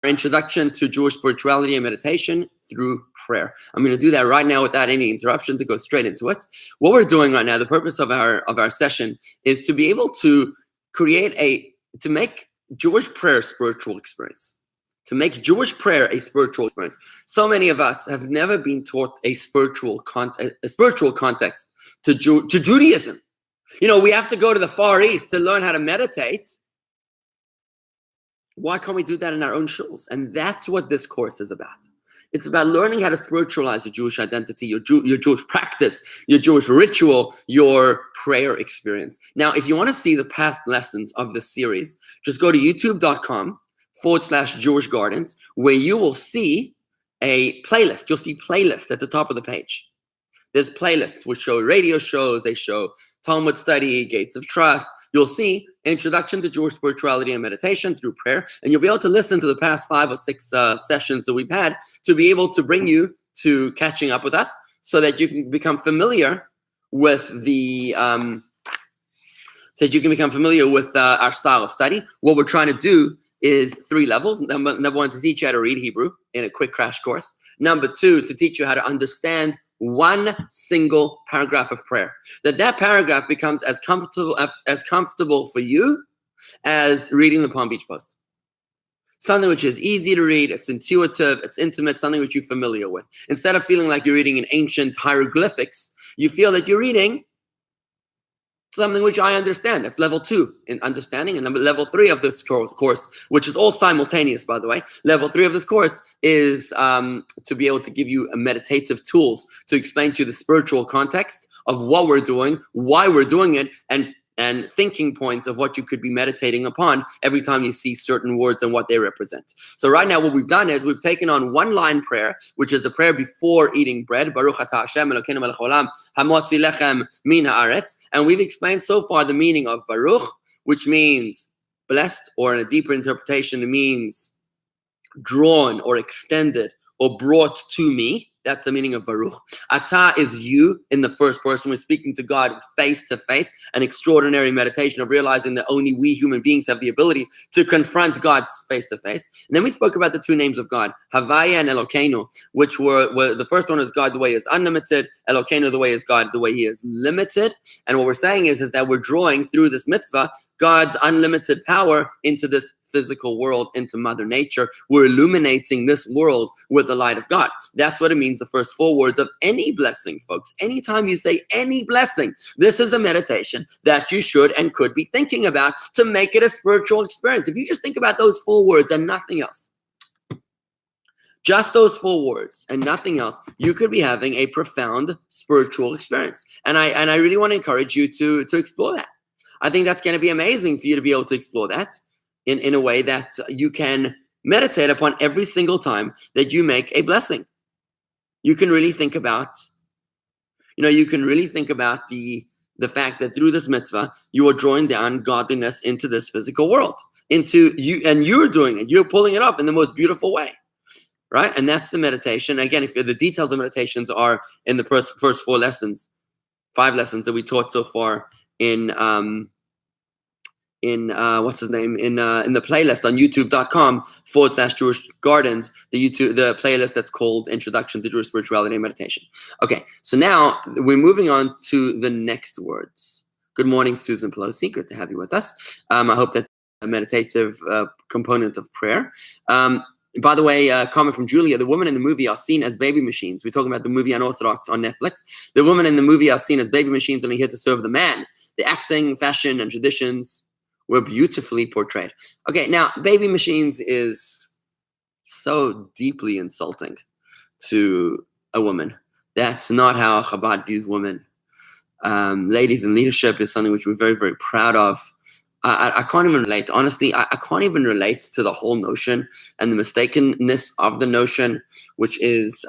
introduction to Jewish spirituality and meditation through prayer. I'm going to do that right now without any interruption to go straight into it. What we're doing right now, the purpose of our session is to be able to to make Jewish prayer a spiritual experience. To make Jewish prayer a spiritual experience. So many of us have never been taught a spiritual context to Judaism. You know, we have to go to the Far East to learn how to meditate. Why can't we do that in our own shuls? And that's what this course is about. It's about learning how to spiritualize your Jewish identity, your Jewish practice, your Jewish ritual, your prayer experience. Now, if you want to see the past lessons of this series, just go to youtube.com/Jewish Gardens, where you will see a playlist. You'll see playlist at the top of the page. There's playlists which show radio shows, they show Talmud study, Gates of Trust. You'll see Introduction to Jewish Spirituality and Meditation through prayer, and you'll be able to listen to the past 5 or 6 sessions that we've had to be able to bring you to catching up with us so that you can become familiar with our style of study. What we're trying to do is 3 levels. Number 1, to teach you how to read Hebrew in a quick crash course. Number 2, to teach you how to understand one single paragraph of prayer. That paragraph becomes as comfortable for you as reading the Palm Beach Post. Something which is easy to read, it's intuitive, it's intimate, something which you're familiar with. Instead of feeling like you're reading in ancient hieroglyphics, you feel that you're reading something which I understand. That's level 2 in understanding. And level 3 of this course, which is all simultaneous, by the way. Level 3 of this course is to be able to give you meditative tools to explain to you the spiritual context of what we're doing, why we're doing it, and thinking points of what you could be meditating upon every time you see certain words and what they represent. So right now what we've done is we've taken on one-line prayer, which is the prayer before eating bread, Baruch atah Hashem Elokeinu melech haolam hamotzi lechem min haaretz, and we've explained so far the meaning of Baruch, which means blessed, or in a deeper interpretation, it means drawn or extended or brought to me. That's the meaning of Baruch. Atah is you in the first person. We're speaking to God face to face, an extraordinary meditation of realizing that only we human beings have the ability to confront God face to face. And then we spoke about the 2 names of God, Havaya and Elokeinu, which were the first one is God the way he is unlimited, Elokeinu the way is God the way he is limited. And what we're saying is that we're drawing through this mitzvah God's unlimited power into this physical world, into Mother Nature. We're illuminating this world with the light of God. That's what it means, the first 4 words of any blessing, folks. Anytime you say any blessing, this is a meditation that you should and could be thinking about to make it a spiritual experience. If you just think about those 4 words and nothing else, just those 4 words and nothing else, you could be having a profound spiritual experience. And I really want to encourage you to explore that. I think that's going to be amazing for you to be able to explore that in a way that you can meditate upon every single time that you make a blessing. You can really think about, the fact that through this mitzvah, you are drawing down godliness into this physical world, into you, and you're doing it. You're pulling it off in the most beautiful way, right? And that's the meditation. Again, if the details of meditations are in the first 5 lessons that we taught so far in the playlist on youtube.com/Jewish Gardens, the playlist that's called Introduction to Jewish Spirituality and Meditation. Okay, so now we're moving on to the next words. Good morning, Susan Pelosi. Good to have you with us. I hope that a meditative component of prayer. By the way, comment from Julia, the women in the movie are seen as baby machines. We're talking about the movie Unorthodox on Netflix. The women in the movie are seen as baby machines and are here to serve the man. The acting, fashion, and traditions were beautifully portrayed. Okay, now, baby machines is so deeply insulting to a woman. That's not how Chabad views women. Ladies in leadership is something which we're very, very proud of. I can't even relate. Honestly, I can't even relate to the whole notion and the mistakenness of the notion, which is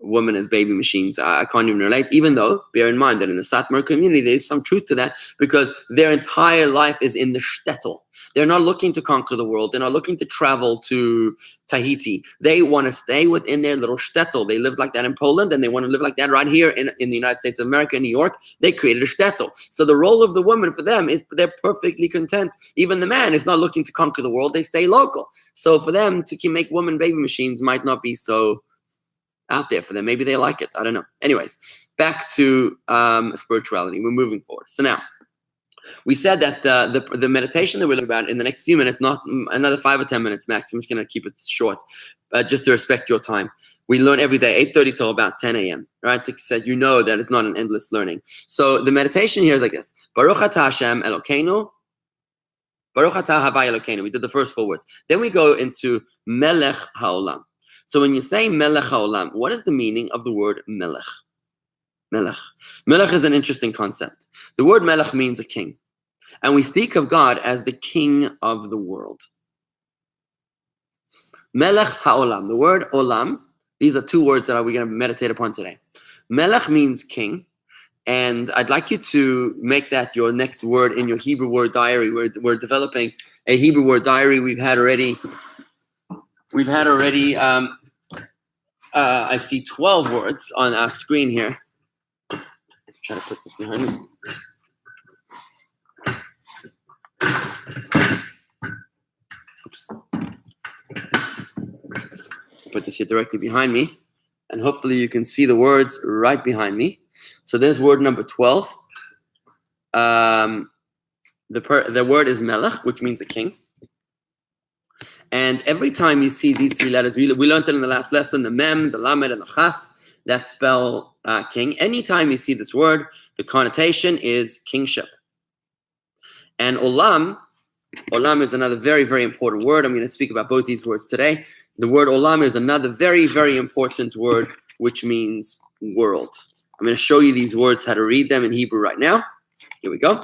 women as baby machines. I can't even relate, even though, bear in mind that in the Satmar community, there's some truth to that because their entire life is in the shtetl. They're not looking to conquer the world. They're not looking to travel to Tahiti. They want to stay within their little shtetl. They lived like that in Poland, and they want to live like that right here in the United States of America, in New York. They created a shtetl. So the role of the woman for them is they're perfectly content. Even the man is not looking to conquer the world. They stay local. So for them to make woman baby machines might not be so out there for them. Maybe they like it. I don't know. Anyways, back to spirituality. We're moving forward. So now, we said that the meditation that we're learning about in the next few minutes, not another 5 or 10 minutes max. I'm just going to keep it short, just to respect your time. We learn every day, 8:30 till about 10 a.m. Right? So you know that it's not an endless learning. So the meditation here is like this: Baruch atah Hashem Elokeinu, Baruch atah Havai Elokeinu. We did the first 4 words. Then we go into melech haolam. So when you say melech haolam, what is the meaning of the word melech? Melech. Melech is an interesting concept. The word melech means a king. And we speak of God as the king of the world. Melech haolam. The word olam, these are 2 words that we're going to meditate upon today. Melech means king. And I'd like you to make that your next word in your Hebrew word diary. We're developing a Hebrew word diary. We've had already I see 12 words on our screen here. Try to put this behind me. Oops. Put this here directly behind me, and hopefully you can see the words right behind me. So there's word number 12. The word is melech, which means a king. And every time you see these 3 letters, we learned it in the last lesson, the mem, the lamed, and the chaf, that spell king. Anytime you see this word, the connotation is kingship. And olam is another very, very important word. I'm going to speak about both these words today. The word olam is another very, very important word, which means world. I'm going to show you these words, how to read them in Hebrew right now. Here we go.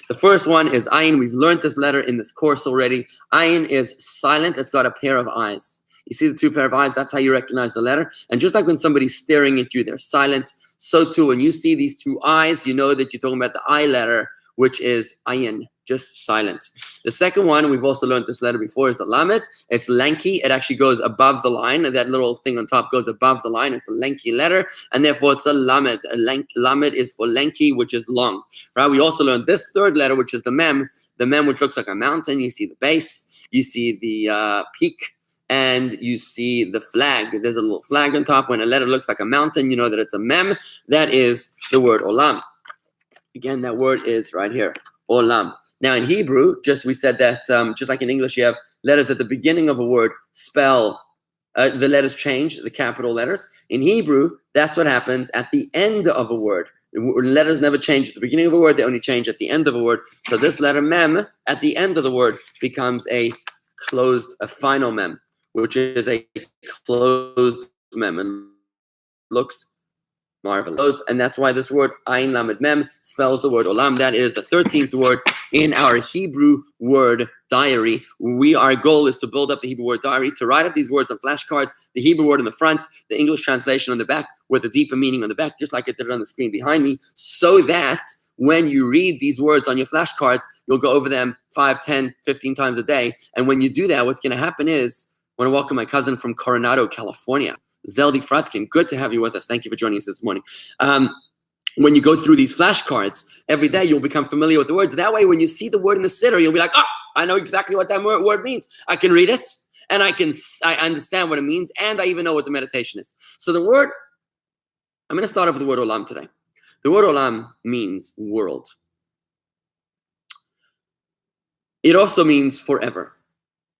The first one is ayin. We've learned this letter in this course already. Ayin is silent. It's got a pair of eyes. You see the 2 pair of eyes? That's how you recognize the letter. And just like when somebody's staring at you, they're silent. So too, when you see these 2 eyes, you know that you're talking about the I letter, which is ayin, just silent. The second one, we've also learned this letter before, is the lamed. It's lanky. It actually goes above the line. That little thing on top goes above the line. It's a lanky letter, and therefore it's a lamed. Lamed is for lanky, which is long. Right? We also learned this 3rd letter, which is the mem, which looks like a mountain. You see the base, you see the peak, and you see the flag. There's a little flag on top. When a letter looks like a mountain, you know that it's a mem. That is the word olam. Again, that word is right here, olam. Now in Hebrew, we said that just like in English, you have letters at the beginning of a word spell, the letters change, the capital letters. In Hebrew, that's what happens at the end of a word. Letters never change at the beginning of a word, they only change at the end of a word. So this letter mem at the end of the word becomes a final mem, which is a closed mem. And looks marvelous. And that's why this word ayin lamed mem spells the word olam. That is the 13th word in our Hebrew word diary. Our goal is to build up the Hebrew word diary, to write up these words on flashcards, the Hebrew word in the front, the English translation on the back, with a deeper meaning on the back, just like I did it on the screen behind me, so that when you read these words on your flashcards, you'll go over them 5, 10, 15 times a day. And when you do that, what's going to happen is, I want to welcome my cousin from Coronado, California, Zeldy Fratkin. Good to have you with us. Thank you for joining us this morning. When you go through these flashcards every day, you'll become familiar with the words. That way, when you see the word in the siddur, you'll be like, oh, I know exactly what that word means. I can read it, and I understand what it means, and I even know what the meditation is. So I'm going to start off with the word olam today. The word olam means world. It also means forever.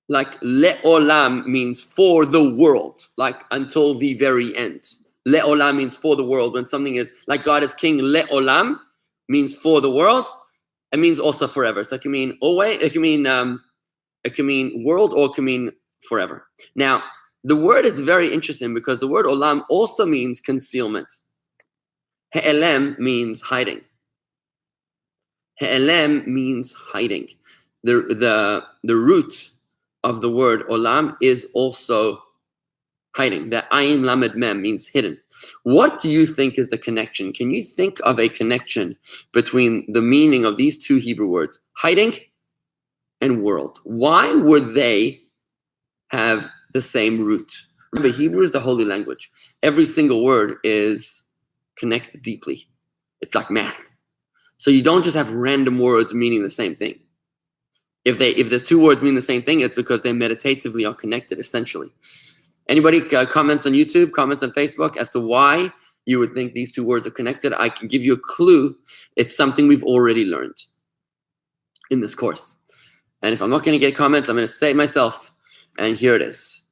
Like le'olam means for the world, like until the very end. Le'olam means for the world. When something is like God is king, le'olam means for the world. It means also forever. So it can mean always. It can mean world, or it can mean forever. Now the word is very interesting because the word olam also means concealment. He'elem means hiding. He'elem means hiding. The root of the word olam is also Hiding. That ayin lamed mem means hidden. What do you think is the connection? Can you think of a connection between the meaning of these two Hebrew words, hiding and world? Why would they have the same root? Remember, Hebrew is the holy language. Every single word is connected deeply. It's like math. So you don't just have random words meaning the same thing. If there's two words mean the same thing, it's because they meditatively are connected, essentially. Anybody comments on YouTube, comments on Facebook as to why you would think these two words are connected? I can give you a clue. It's something we've already learned in this course. And if I'm not going to get comments, I'm going to say it myself. And here it is.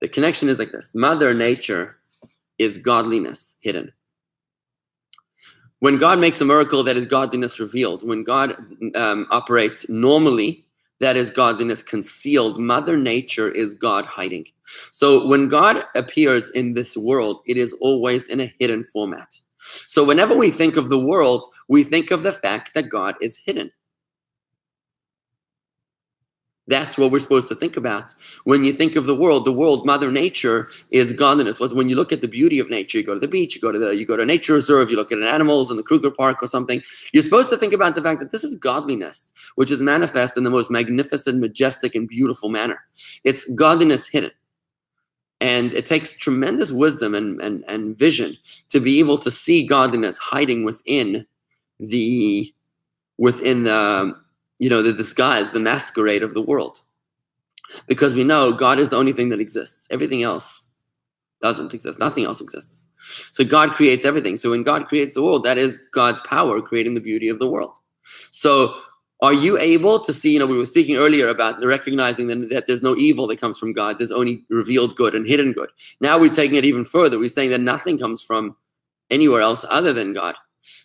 The connection is like this. Mother Nature is godliness hidden. When God makes a miracle, that is godliness revealed. When God operates normally, that is godliness concealed. Mother Nature is God hiding. So when God appears in this world, it is always in a hidden format. So whenever we think of the world, we think of the fact that God is hidden. That's what we're supposed to think about. When you think of the world, Mother Nature is godliness. When you look at the beauty of nature, you go to the beach, you go to a nature reserve, you look at animals in the Kruger Park or something. You're supposed to think about the fact that this is godliness, which is manifest in the most magnificent, majestic, and beautiful manner. It's godliness hidden. And it takes tremendous wisdom and vision to be able to see godliness hiding within the disguise, the masquerade of the world. Because we know God is the only thing that exists. Everything else doesn't exist. Nothing else exists. So God creates everything. So when God creates the world, that is God's power creating the beauty of the world. So are you able to see, we were speaking earlier about recognizing that there's no evil that comes from God. There's only revealed good and hidden good. Now we're taking it even further. We're saying that nothing comes from anywhere else other than God.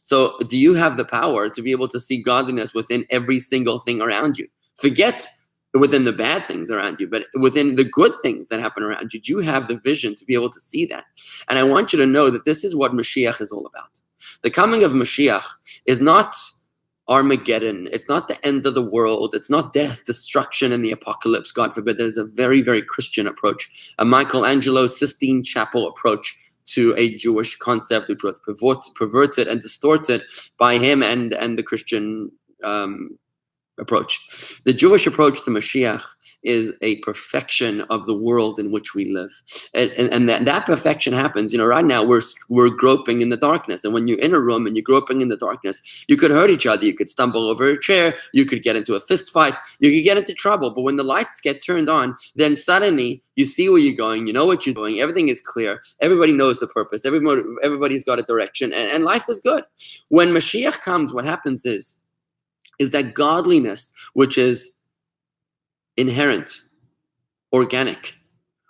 So do you have the power to be able to see godliness within every single thing around you? Forget within the bad things around you, but within the good things that happen around you. Do you have the vision to be able to see that? And I want you to know that this is what Mashiach is all about. The coming of Mashiach is not Armageddon. It's not the end of the world. It's not death, destruction, and the apocalypse. God forbid. There's a very, very Christian approach, a Michelangelo Sistine Chapel approach to a Jewish concept, which was perverted and distorted by him and the Christian approach. The Jewish approach to Mashiach is a perfection of the world in which we live. And that perfection happens, right now we're groping in the darkness. And when you're in a room and you're groping in the darkness, you could hurt each other. You could stumble over a chair. You could get into a fist fight. You could get into trouble. But when the lights get turned on, then suddenly you see where you're going. You know what you're doing. Everything is clear. Everybody knows the purpose. Everybody's got a direction. And life is good. When Mashiach comes, what happens is that godliness, which is inherent, organic,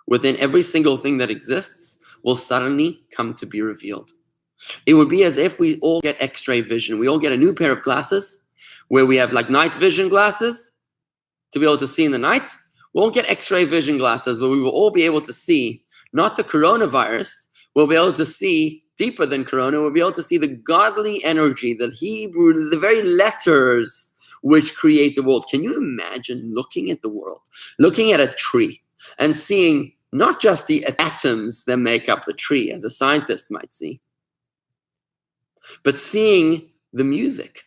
within every single thing that exists, will suddenly come to be revealed. It would be as if we all get X-ray vision. We all get a new pair of glasses where we have like night vision glasses to be able to see in the night. We'll get X-ray vision glasses where we will all be able to see not the coronavirus. We'll be able to see deeper than corona. We'll be able to see the godly energy, the Hebrew, the very letters which create the world. Can you imagine looking at the world, looking at a tree and seeing not just the atoms that make up the tree, as a scientist might see, but seeing the music,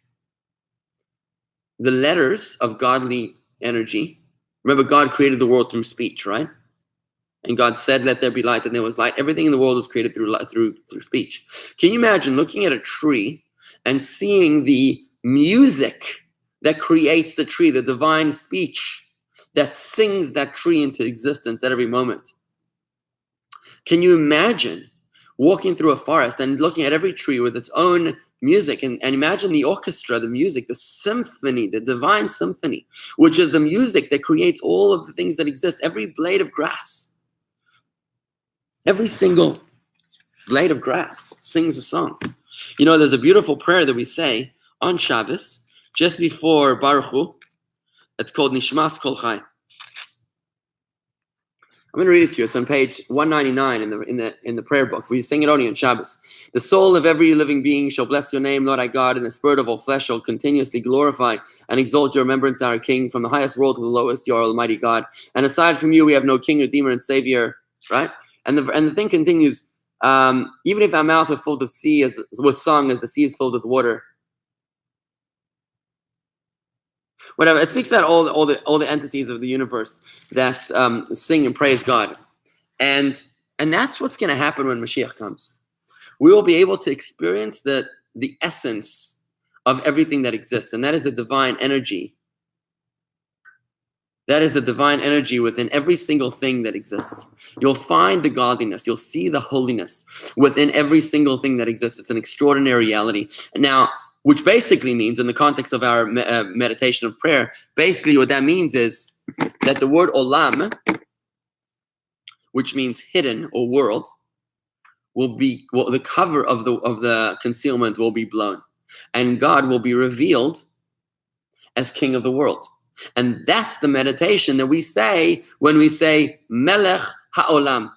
the letters of godly energy. Remember, God created the world through speech, right? And God said, "Let there be light," and there was light. Everything in the world was created through speech. Can you imagine looking at a tree and seeing the music that creates the tree, the divine speech that sings that tree into existence at every moment? Can you imagine walking through a forest and looking at every tree with its own music, and imagine the orchestra, the music, the symphony, the divine symphony, which is the music that creates all of the things that exist, every blade of grass. Every single blade of grass sings a song. There's a beautiful prayer that we say on Shabbos, just before Baruch Hu. It's called Nishmas Kol Chai. I'm going to read it to you. It's on page 199 in the prayer book. We sing it only on Shabbos. The soul of every living being shall bless your name, Lord our God, and the spirit of all flesh shall continuously glorify and exalt your remembrance, our King, from the highest world to the lowest, your Almighty God. And aside from you, we have no King, Redeemer, and Savior, right? And the thing continues. Even if our mouth is filled with song as the sea is filled with water. Whatever. It speaks about all the entities of the universe that sing and praise God. And that's what's going to happen when Mashiach comes. We will be able to experience the essence of everything that exists, and that is the divine energy. That is the divine energy within every single thing that exists. You'll find the godliness. You'll see the holiness within every single thing that exists. It's an extraordinary reality. Now, which basically means, in the context of our meditation of prayer, basically what that means is that the word olam, which means hidden or world, the cover of the concealment will be blown, and God will be revealed as King of the world. And that's the meditation that we say when we say melech haolam.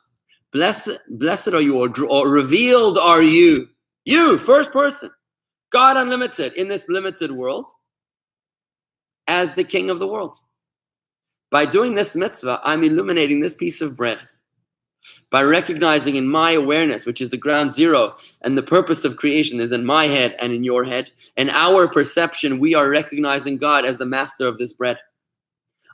Blessed are you, or revealed are you. You, first person. God unlimited in this limited world as the King of the world. By doing this mitzvah, I'm illuminating this piece of bread. By recognizing in my awareness, which is the ground zero, and the purpose of creation is in my head and in your head, in our perception, we are recognizing God as the master of this bread.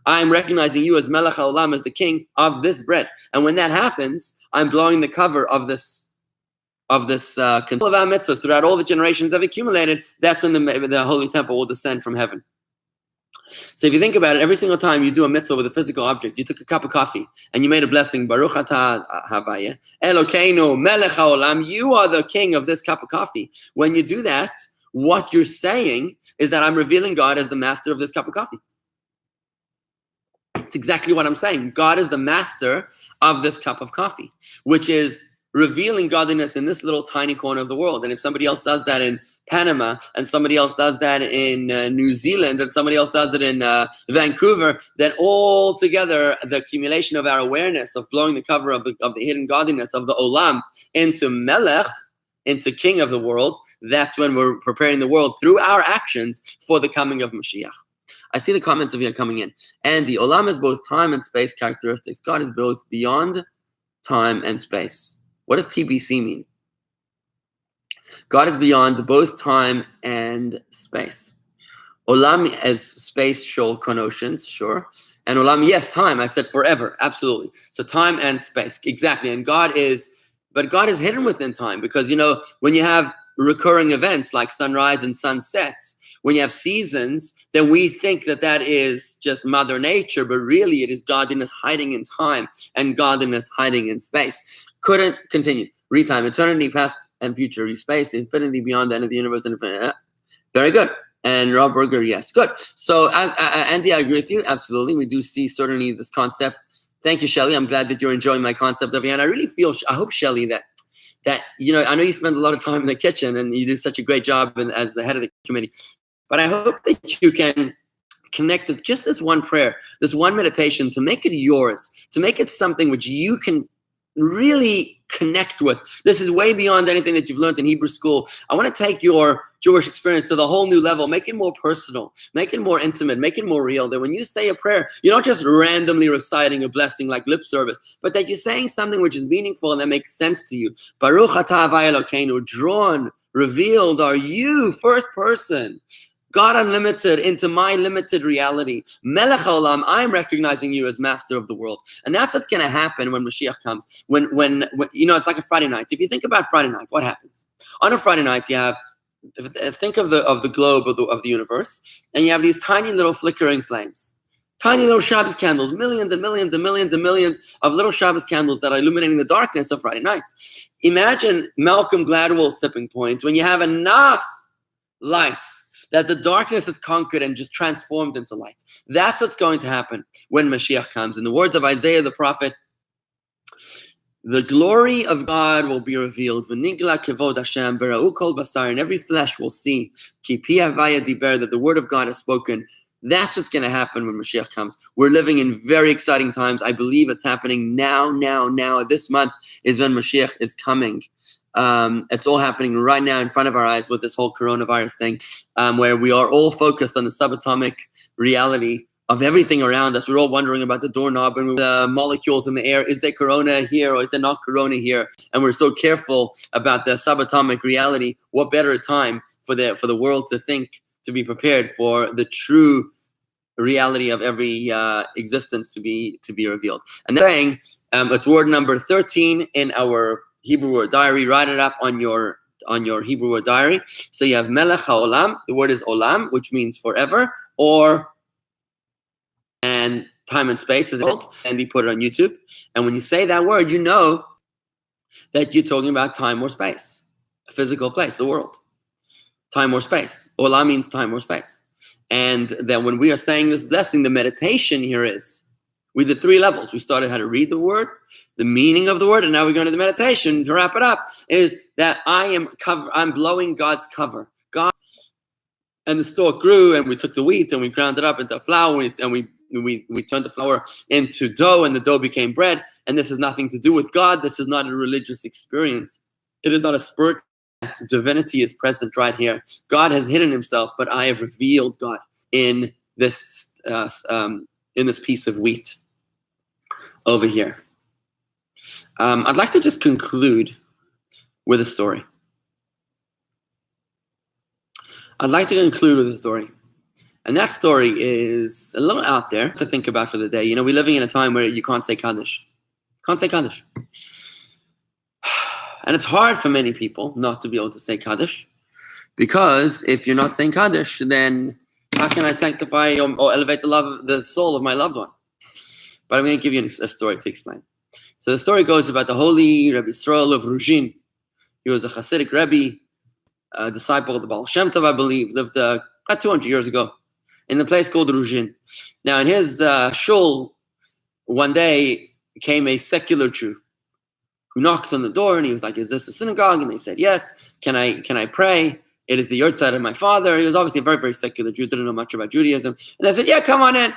I'm recognizing you as melech haolam, as the king of this bread. And when that happens, I'm blowing the cover of this of our mitzvahs throughout all the generations have accumulated. That's when the holy temple will descend from heaven. So if you think about it, every single time you do a mitzvah with a physical object, you took a cup of coffee and you made a blessing, Baruch atah havaya, Elokeinu melech haolam, you are the king of this cup of coffee. When you do that, what you're saying is that I'm revealing God as the master of this cup of coffee. It's exactly what I'm saying. God is the master of this cup of coffee, which is revealing godliness in this little tiny corner of the world. And if somebody else does that in Panama, and somebody else does that in New Zealand, and somebody else does it in Vancouver, then all together, the accumulation of our awareness of blowing the cover of the hidden godliness of the olam into melech, into king of the world, that's when we're preparing the world through our actions for the coming of Mashiach. I see the comments of you coming in. And the olam is both time and space characteristics. God is both beyond time and space. What does TBC mean? God is beyond both time and space. Olam as spatial connotations, sure. And olam, yes, time. I said forever, absolutely. So time and space, exactly. And God is hidden within time because, when you have recurring events like sunrise and sunset, when you have seasons, then we think that is just Mother Nature, but really it is godliness hiding in time and godliness hiding in space. Couldn't continue. Read time, eternity, past and future, space, infinity beyond the end of the universe. Very good. And Rob Berger, yes. Good. So, Andy, I agree with you. Absolutely. We do see certainly this concept. Thank you, Shelley. I'm glad that you're enjoying my concept of it. And I hope, Shelley, that I know you spend a lot of time in the kitchen and you do such a great job as the head of the committee. But I hope that you can connect with just this one prayer, this one meditation, to make it yours, to make it something which you can really connect with. This is way beyond anything that you've learned in Hebrew school. I want to take your Jewish experience to the whole new level, make it more personal, make it more intimate, make it more real. That when you say a prayer, you're not just randomly reciting a blessing like lip service, but that you're saying something which is meaningful and that makes sense to you. Baruch atah havaya Elokeinu, drawn, revealed are you, first person. God unlimited into my limited reality. Melech haolam, I'm recognizing you as master of the world. And that's what's going to happen when Mashiach comes. When it's like a Friday night. If you think about Friday night, what happens? On a Friday night, you have, think of the globe of the universe, and you have these tiny little flickering flames. Tiny little Shabbos candles, millions and millions and millions and millions of little Shabbos candles that are illuminating the darkness of Friday night. Imagine Malcolm Gladwell's tipping point when you have enough lights that the darkness is conquered and just transformed into light. That's what's going to happen when Mashiach comes. In the words of Isaiah the prophet, the glory of God will be revealed. V'nigla kevod Hashem v'ra'u kol basar, and every flesh will see ki pi havaya diber, that the word of God is spoken. That's what's going to happen when Mashiach comes. We're living in very exciting times. I believe it's happening now. This month is when Mashiach is coming. It's all happening right now in front of our eyes with this whole coronavirus thing, where we are all focused on the subatomic reality of everything around us. We're all wondering about the doorknob and the molecules in the air. Is there corona here or is there not corona here? And we're so careful about the subatomic reality. What better time for the world to think, to be prepared for the true reality of every existence to be revealed. And saying it's word number 13 in our Hebrew word diary. Write it up on your Hebrew word diary. So you have melech haolam. The word is olam, which means forever, and time and space is old, and you put it on YouTube. And when you say that word, you know that you're talking about time or space, a physical place, the world. Time or space. Olam means time or space. And then when we are saying this blessing, the meditation here is, we did 3 levels. We started how to read the word, the meaning of the word, and now we're going to the meditation. To wrap it up, is that I'm blowing God's cover. God, and the stalk grew, and we took the wheat and we ground it up into flour, and we turned the flour into dough, and the dough became bread. And this has nothing to do with God. This is not a religious experience. It is not a spirit. Divinity is present right here. God has hidden himself, but I have revealed God in this piece of wheat over here. I'd like to just conclude with a story. And that story is a little out there to think about for the day. You know, we're living in a time where you can't say Kaddish. And it's hard for many people not to be able to say Kaddish, because if you're not saying Kaddish, then how can I sanctify or elevate the soul of my loved one? But I'm going to give you a story to explain. So the story goes about the holy Rebbe Yisrael of Ruzhin. He was a Hasidic Rebbe, a disciple of the Baal Shem Tov, I believe, lived about 200 years ago in the place called Ruzhin. Now, in his shul, one day came a secular Jew who knocked on the door, and he was like, "Is this a synagogue?" And they said, "Yes. Can I pray? It is the yahrzeit of my father." He was obviously a very, very secular Jew, didn't know much about Judaism. And they said, "Yeah, come on in."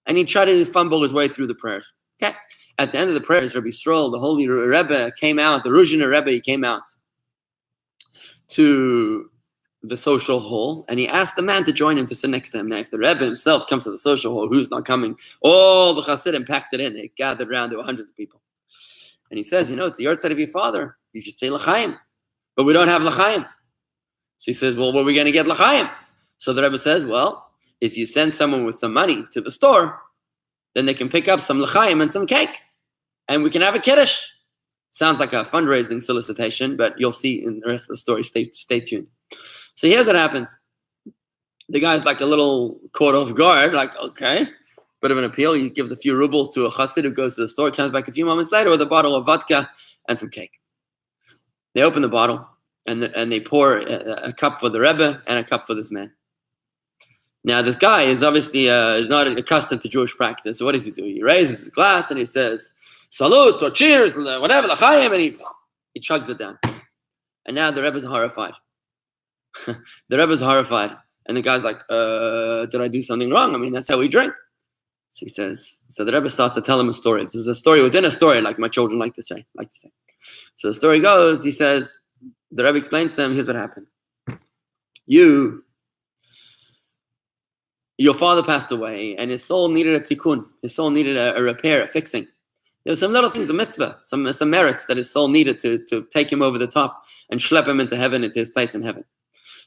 And he tried to fumble his way through the prayers. Okay. At the end of the prayers, Rabbi Yisrael, the holy Rebbe, came out, the Ruzhiner Rebbe, he came out to the social hall, and he asked the man to join him to sit next to him. Now, if the Rebbe himself comes to the social hall, who's not coming? All the Hasidim packed it in. They gathered around. There were hundreds of people. And he says, it's the yahrzeit of your father. You should say l'chaim. But we don't have l'chaim. So he says, well, where are we going to get l'chaim? So the Rebbe says, well, if you send someone with some money to the store, then they can pick up some l'chaim and some cake. And we can have a kiddush. Sounds like a fundraising solicitation, but you'll see in the rest of the story. Stay tuned. So here's what happens. The guy's like a little caught off guard, like, okay. Bit of an appeal. He gives a few rubles to a chassid who goes to the store, comes back a few moments later with a bottle of vodka and some cake. They open the bottle and they pour a cup for the Rebbe and a cup for this man. Now, this guy is obviously is not accustomed to Jewish practice. So what does he do? He raises his glass and he says, "Salute" or "Cheers," whatever, l'chaim, and he chugs it down. And now the Rebbe's horrified. The Rebbe's horrified. And the guy's like, did I do something wrong? I mean, that's how we drink. So he says, so the Rebbe starts to tell him a story. This is a story within a story, like my children like to say. So the story goes, he says, the Rebbe explains to him, here's what happened. Your father passed away, and his soul needed a tikkun. His soul needed a repair, a fixing. There were some little things, a mitzvah, some merits that his soul needed to take him over the top and schlep him into heaven, into his place in heaven.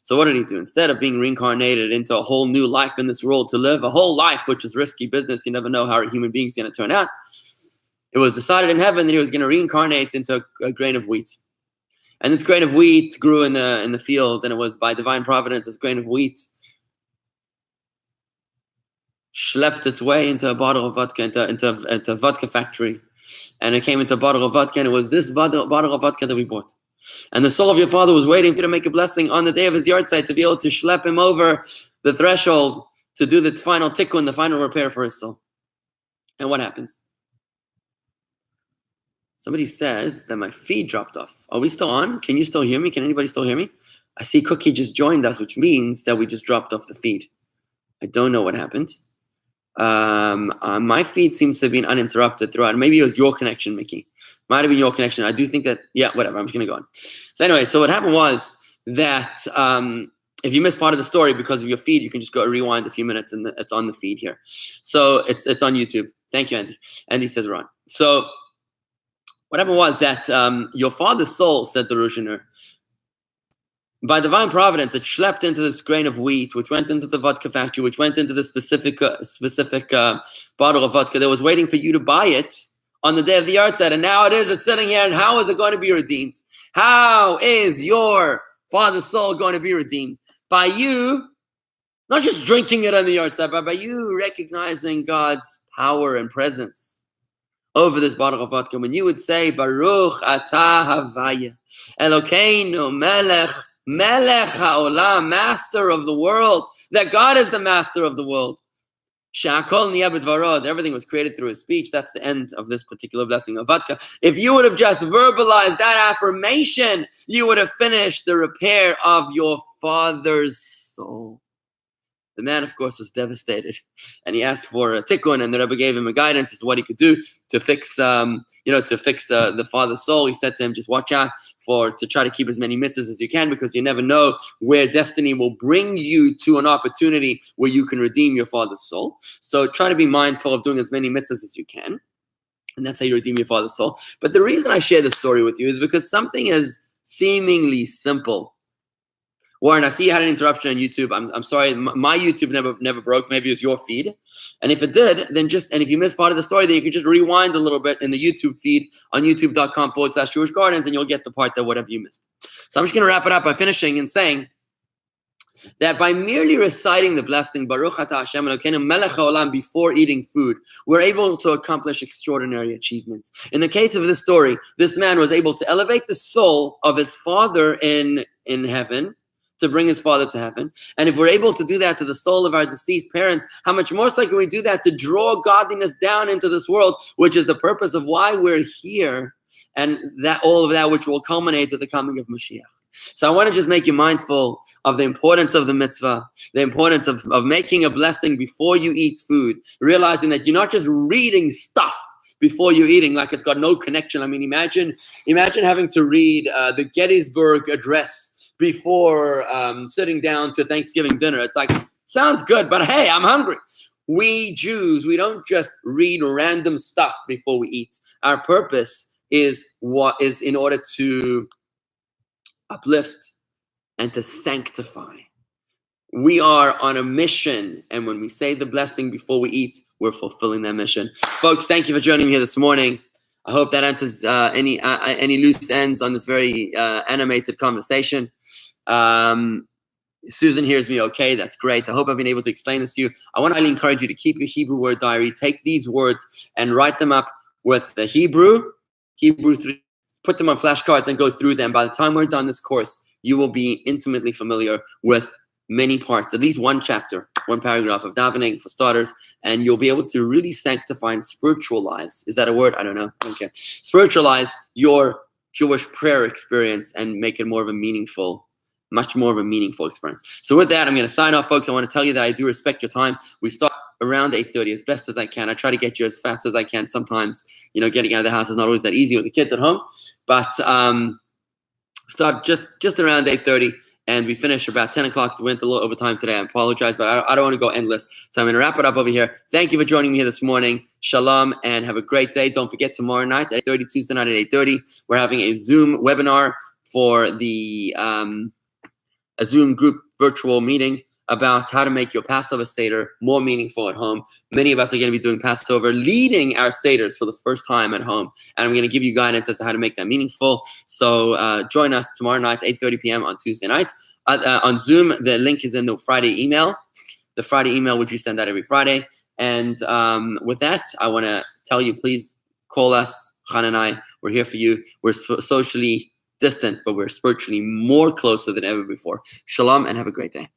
So what did he do? Instead of being reincarnated into a whole new life in this world, to live a whole life, which is risky business, you never know how a human being's going to turn out, it was decided in heaven that he was going to reincarnate into a grain of wheat. And this grain of wheat grew in the field, and it was by divine providence, this grain of wheat schlepped its way into a bottle of vodka, into a vodka factory. And it came into a bottle of vodka, and it was this bottle of vodka that we bought. And the soul of your father was waiting for you to make a blessing on the day of his yahrzeit to be able to schlep him over the threshold to do the final tikkun, the final repair for his soul. And what happens? Somebody says that my feed dropped off. Are we still on? Can you still hear me? Can anybody still hear me? I see Cookie just joined us, which means that we just dropped off the feed. I don't know what happened. My feed seems to have been uninterrupted throughout. Maybe it was your connection, Mickey. Might have been your connection. I do think that, yeah, whatever. I'm just going to go on. So anyway, so what happened was that if you missed part of the story because of your feed, you can just go rewind a few minutes, and it's on the feed here. So it's on YouTube. Thank you, Andy. Andy says we're on. So what happened was that your father's soul, said the Ruzhiner, by divine providence, it schlepped into this grain of wheat, which went into the vodka factory, which went into the specific bottle of vodka that was waiting for you to buy it on the day of the yard set. And now it's sitting here, and how is it going to be redeemed? How is your father's soul going to be redeemed? By you, not just drinking it on the yard set, but by you recognizing God's power and presence over this bottle of vodka. When you would say, Baruch atah havaya, Elokeinu melech, melech haolam, master of the world, that God is the master of the world. Sha'akol niya b'dvaro, everything was created through his speech. That's the end of this particular blessing of vodka. If you would have just verbalized that affirmation, you would have finished the repair of your father's soul. The man, of course, was devastated, and he asked for a tikkun, and the Rebbe gave him a guidance as to what he could do to fix, the father's soul. He said to him, just watch out to try to keep as many mitzvahs as you can, because you never know where destiny will bring you to an opportunity where you can redeem your father's soul. So try to be mindful of doing as many mitzvahs as you can, and that's how you redeem your father's soul. But the reason I share this story with you is because something is seemingly simple. Warren, I see you had an interruption on YouTube. I'm sorry, my YouTube never broke. Maybe it was your feed. And if it did, then and if you missed part of the story, then you can just rewind a little bit in the YouTube feed on youtube.com/Jewish Gardens, and you'll get the part that whatever you missed. So I'm just going to wrap it up by finishing and saying that by merely reciting the blessing, Baruch atah Hashem Elokeinu melech haolam, before eating food, we're able to accomplish extraordinary achievements. In the case of this story, this man was able to elevate the soul of his father in heaven, to bring his father to heaven. And if we're able to do that to the soul of our deceased parents, how much more so can we do that to draw godliness down into this world, which is the purpose of why we're here, and that all of that which will culminate with the coming of Mashiach. So I want to just make you mindful of the importance of the mitzvah, the importance of making a blessing before you eat food, realizing that you're not just reading stuff before you're eating like it's got no connection. I mean, imagine having to read the Gettysburg Address before sitting down to Thanksgiving dinner. It's like, sounds good, but hey, I'm hungry. We Jews, we don't just read random stuff before we eat. Our purpose is in order to uplift and to sanctify. We are on a mission, and when we say the blessing before we eat, we're fulfilling that mission. Folks, thank you for joining me here this morning. I hope that answers any loose ends on this very animated conversation. Susan hears me okay. That's great. I hope I've been able to explain this to you. I want to highly encourage you to keep your Hebrew word diary. Take these words and write them up with the Hebrew 3, put them on flashcards and go through them. By the time we're done this course, you will be intimately familiar with many parts, at least one chapter, one paragraph of davening for starters, and you'll be able to really sanctify and spiritualize. Is that a word? I don't know. Okay. Spiritualize your Jewish prayer experience and make it much more of a meaningful experience. So with that, I'm going to sign off, folks. I want to tell you that I do respect your time. We start around 8:30 as best as I can. I try to get you as fast as I can. Sometimes, getting out of the house is not always that easy with the kids at home, but start just around 8:30. And we finish about 10 o'clock. We went a little over time today. I apologize, but I don't want to go endless. So I'm going to wrap it up over here. Thank you for joining me here this morning. Shalom, and have a great day. Don't forget, tomorrow night at 8:30, Tuesday night at 8:30, we're having a Zoom webinar for a Zoom group virtual meeting about how to make your Passover Seder more meaningful at home. Many of us are going to be doing Passover, leading our Seders for the first time at home. And I'm going to give you guidance as to how to make that meaningful. So join us tomorrow night, 8:30 p.m. on Tuesday night. On Zoom, the link is in the Friday email. The Friday email, which we send out every Friday. And with that, I want to tell you, please call us, Khan and I. We're here for you. We're socially distant, but we're spiritually more closer than ever before. Shalom, and have a great day.